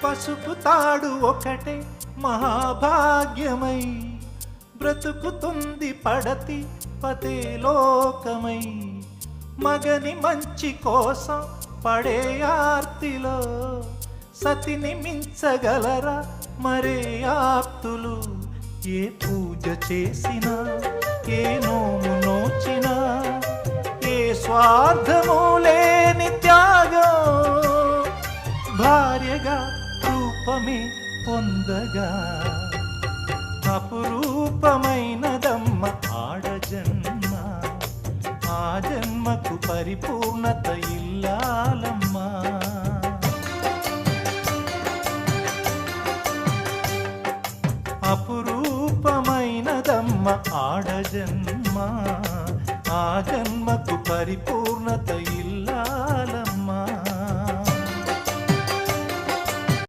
పసుపు తాడు ఒకటే మహాభాగ్యమై బ్రతుకుతుంది పడతి పదే లోకమై. మగని మంచి కోసం పడే ఆర్తిలో సతిని మించగలరా మరే ఆప్తులు. ఏ పూజ చేసినా ఏ నోము నోచినా ఏ స్వార్థము లేని త్యాగం భార్యగా రూపమే పొందగా. అపురూపమైనదమ్మ ఆడజన్మ, ఆ జన్మకు పరిపూర్ణత ఇల్లాలమ్మా. అపురూపమైనదమ్మ ఆడజన్మ, ఆ జన్మకు పరిపూర్ణత